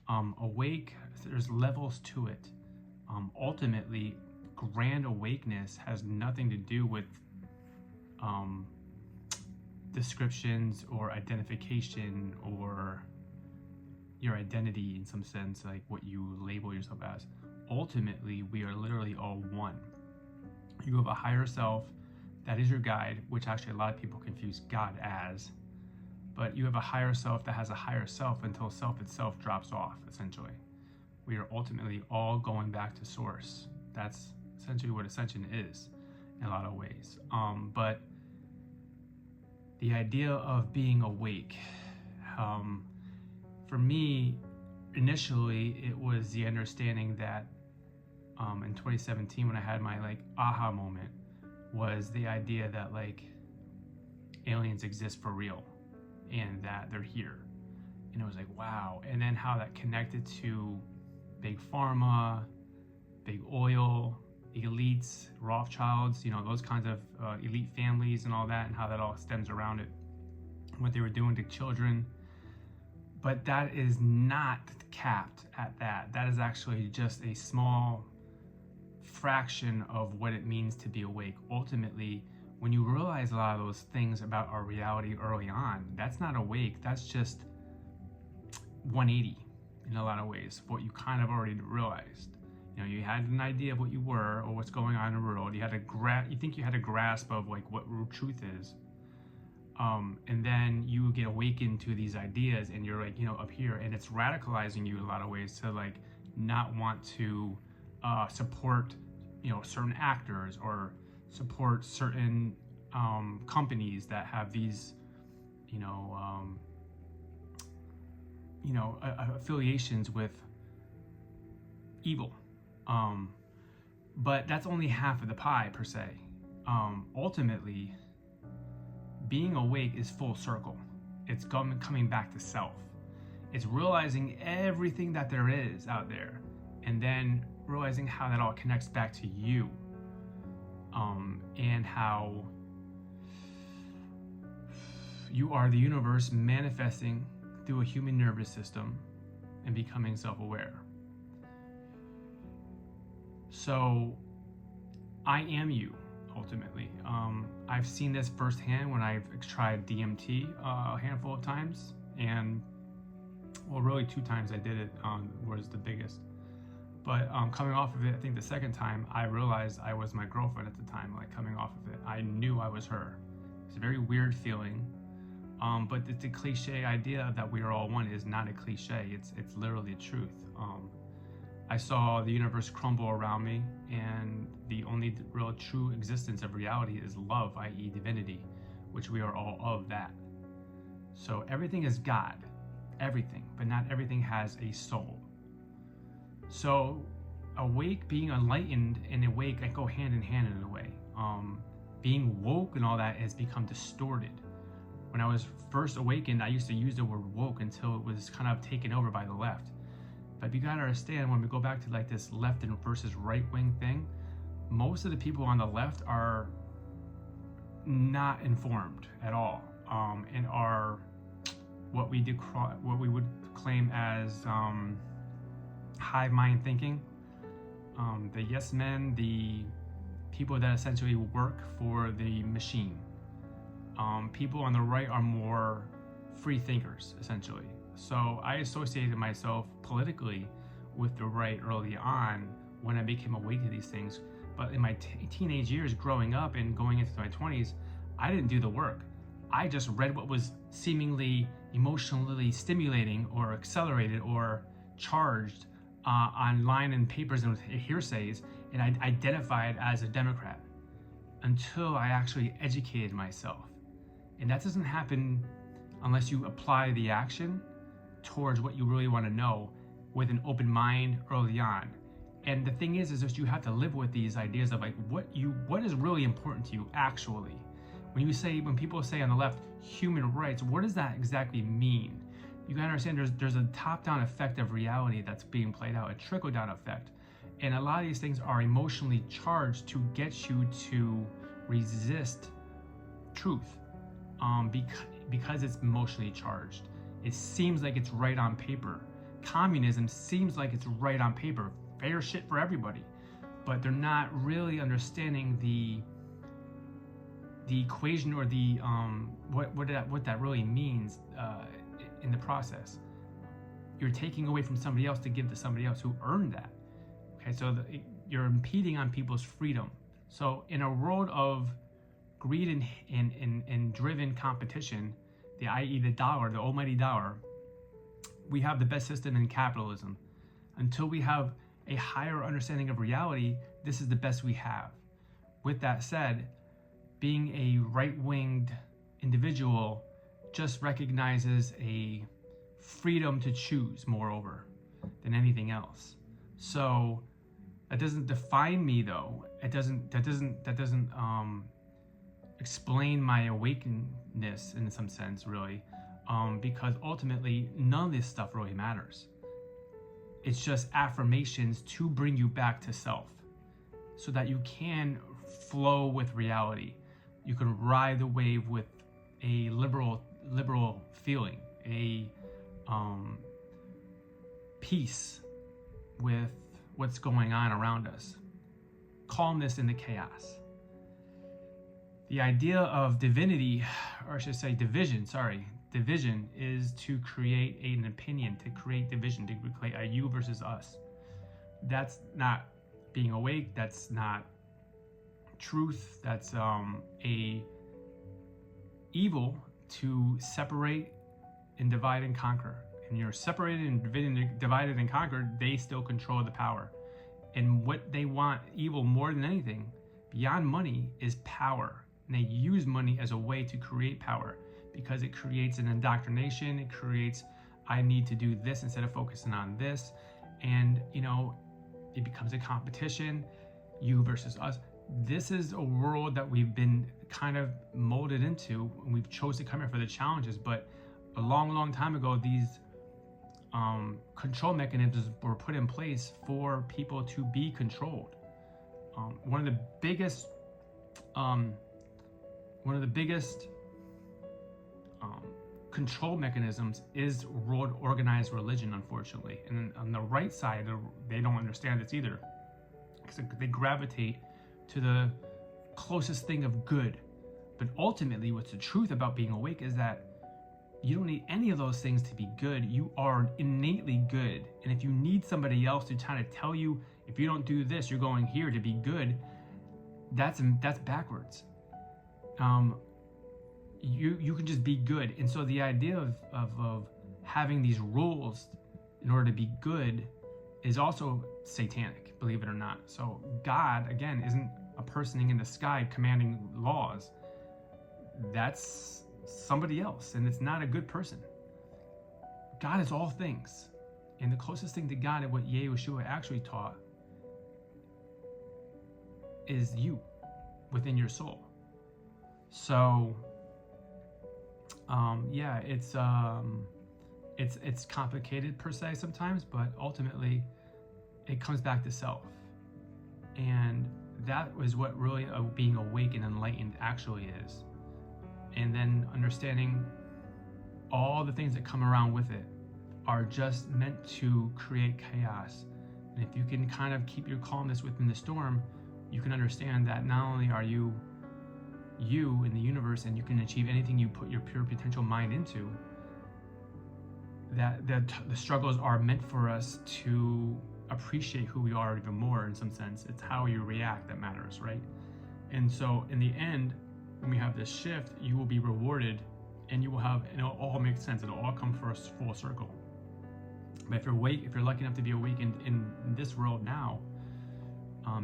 Awake, there's levels to it. Ultimately, grand awakeness has nothing to do with um, descriptions or identification or your identity in some sense, like what you label yourself as. Ultimately, we are literally all one. You have a higher self that is your guide, which actually a lot of people confuse God as, but you have a higher self that has a higher self until self itself drops off, essentially. We are ultimately all going back to source. That's essentially what ascension is in a lot of ways. But the idea of being awake, for me, initially, it was the understanding that in 2017, when I had my like aha moment, was the idea that like aliens exist for real and that they're here. And it was like, wow. And then how that connected to big pharma, big oil, elites, Rothschilds, those kinds of elite families and all that, and how that all stems around it, what they were doing to children. But that is not capped at that. That is actually just a small fraction of what it means to be awake. Ultimately, when you realize a lot of those things about our reality early on, that's not awake. That's just 180 in a lot of ways, what you kind of already realized. You had an idea of what you were or what's going on in the world. You think you had a grasp of like what real truth is. And then you get awakened to these ideas and you're like, up here, and it's radicalizing you in a lot of ways to like not want to support, certain actors or support certain companies that have these, affiliations with evil. But that's only half of the pie per se. Ultimately, being awake is full circle. It's coming back to self. It's realizing everything that there is out there, and then realizing how that all connects back to you, and how you are the universe manifesting through a human nervous system and becoming self-aware. So I am you, ultimately. I've seen this firsthand when I've tried DMT a handful of times, and well, really 2 times I did it was the biggest. But coming off of it, I think the second time, I realized I was my girlfriend at the time. Like coming off of it, I knew I was her. It's a very weird feeling, but the cliche idea that we are all one is not a cliche. It's literally the truth. I saw the universe crumble around me, and the only real true existence of reality is love, i.e. divinity, which we are all of that. So everything is God, everything, but not everything has a soul. So awake, being enlightened, and awake, I go hand in hand in a way. Being woke and all that has become distorted. When I was first awakened, I used to use the word woke until it was kind of taken over by the left. But you gotta understand, when we go back to like this left and versus right wing thing, most of the people on the left are not informed at all, and are what we would claim as hive mind thinking. The yes men, the people that essentially work for the machine. People on the right are more free thinkers, essentially. So I associated myself politically with the right early on when I became awake to these things. But in my teenage years, growing up and going into my 20s, I didn't do the work. I just read what was seemingly emotionally stimulating or accelerated or charged online in papers and hearsays, and I identified as a Democrat until I actually educated myself. And that doesn't happen unless you apply the action towards what you really want to know with an open mind early on. And the thing is that you have to live with these ideas of like what is really important to you actually. When people say on the left human rights, what does that exactly mean? You gotta understand there's a top-down effect of reality that's being played out, a trickle-down effect. And a lot of these things are emotionally charged to get you to resist truth, because it's emotionally charged. It seems like it's right on paper. communism seems like it's right on paper, fair shit for everybody, but they're not really understanding the equation or the what that really means in the process. You're taking away from somebody else to give to somebody else who earned that. Okay, so you're impeding on people's freedom. So in a world of greed and driven competition, i.e. the dollar, the almighty dollar, we have the best system in capitalism. Until we have a higher understanding of reality, this is the best we have. With that said, being a right-winged individual just recognizes a freedom to choose, moreover, than anything else. So that doesn't define me, though. That doesn't explain my awakeness in some sense, really, because ultimately none of this stuff really matters. It's just affirmations to bring you back to self, so that you can flow with reality. You can ride the wave with a liberal feeling, a peace with what's going on around us, calmness in the chaos. The idea of divinity, or I should say division is to create an opinion, to create division, to create a you versus us. That's not being awake, that's not truth, that's a evil to separate and divide and conquer. And you're separated and divided and conquered, they still control the power. And what they want, evil more than anything, beyond money, is power. And they use money as a way to create power, because it creates an indoctrination. It creates, I need to do this instead of focusing on this. And, it becomes a competition, you versus us. This is a world that we've been kind of molded into, and we've chosen to come here for the challenges. But a long time ago, these control mechanisms were put in place for people to be controlled. One of the biggest control mechanisms is world organized religion, unfortunately. And on the right side, they don't understand this either, because they gravitate to the closest thing of good. But ultimately, what's the truth about being awake is that you don't need any of those things to be good. You are innately good. And if you need somebody else to try to tell you, if you don't do this, you're going here to be good, that's backwards. You can just be good. And so the idea of having these rules in order to be good is also satanic, believe it or not. So God, again, isn't a person in the sky commanding laws. That's somebody else, and it's not a good person. God is all things. And the closest thing to God and what Yeshua actually taught is you within your soul. So it's complicated per se sometimes, but ultimately it comes back to self. And that was what really being awake and enlightened actually is. And then understanding all the things that come around with it are just meant to create chaos. And if you can kind of keep your calmness within the storm, you can understand that not only are you in the universe, and you can achieve anything you put your pure potential mind into, that the struggles are meant for us to appreciate who we are even more. In some sense, it's how you react that matters, right? And so in the end, when we have this shift, you will be rewarded, and you will have, and it'll all make sense. It'll all come for us full circle. But if you're lucky enough to be awakened in this world now,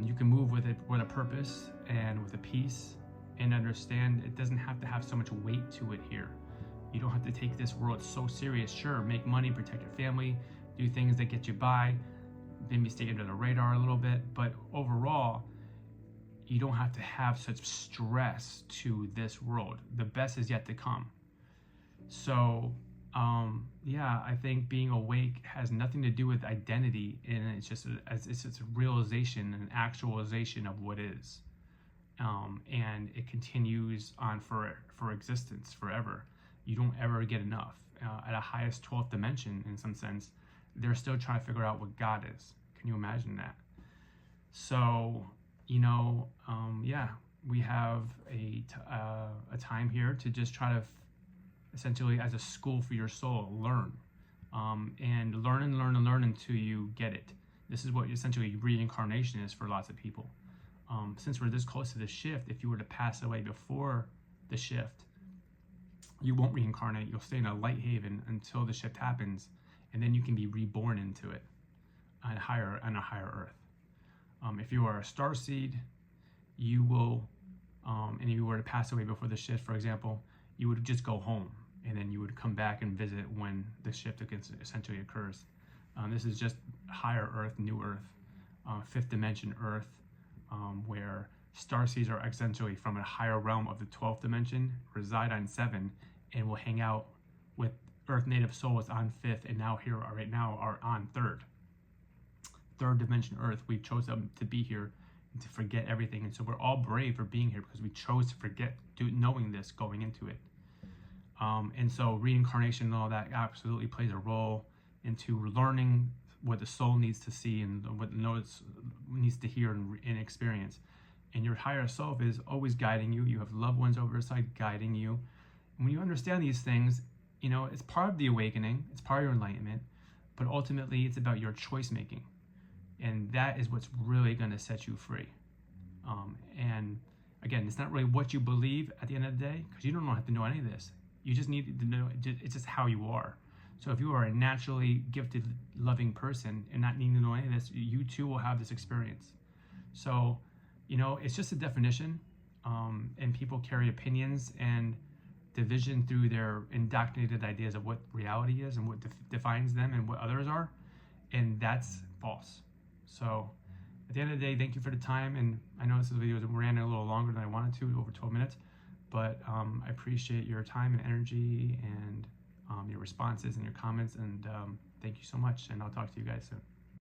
you can move with it with a purpose and with a peace, and understand it doesn't have to have so much weight to it here. You don't have to take this world so serious. Sure, make money, protect your family, do things that get you by, maybe stay under the radar a little bit, but overall, you don't have to have such stress to this world. The best is yet to come. So, I think being awake has nothing to do with identity, and it's just a realization and actualization of what is. And it continues on for existence forever. You don't ever get enough. At a highest 12th dimension, in some sense, they're still trying to figure out what God is. Can you imagine that? So, yeah, we have a time here to just try to essentially, as a school for your soul, learn. And learn and learn and learn until you get it. This is what essentially reincarnation is for lots of people. Since we're this close to the shift, if you were to pass away before the shift, you won't reincarnate. You'll stay in a light haven until the shift happens, and then you can be reborn into it on a higher earth. If you are a star seed, you will, and if you were to pass away before the shift, for example, you would just go home, and then you would come back and visit when the shift essentially occurs. This is just higher earth, new earth, fifth dimension earth, where star seeds are essentially from a higher realm of the 12th dimension, reside on 7, and will hang out with earth native souls on 5th, and now here right now are on 3rd dimension earth. We chose them to be here and to forget everything, and so we're all brave for being here because we chose to forget knowing this going into it. And so reincarnation and all that absolutely plays a role into learning what the soul needs to see and what it needs to hear and experience. And your higher self is always guiding you. You have loved ones over your side guiding you. And when you understand these things, it's part of the awakening, it's part of your enlightenment, but ultimately it's about your choice making. And that is what's really going to set you free. And again, it's not really what you believe at the end of the day, because you don't have to know any of this. You just need to know, it's just how you are. So if you are a naturally gifted, loving person and not needing to know any of this, you too will have this experience. So, it's just a definition, and people carry opinions and division through their indoctrinated ideas of what reality is and what defines them and what others are, and that's false. So at the end of the day, thank you for the time, and I know this video ran a little longer than I wanted to, over 12 minutes, but I appreciate your time and energy and your responses and your comments, and thank you so much, and I'll talk to you guys soon.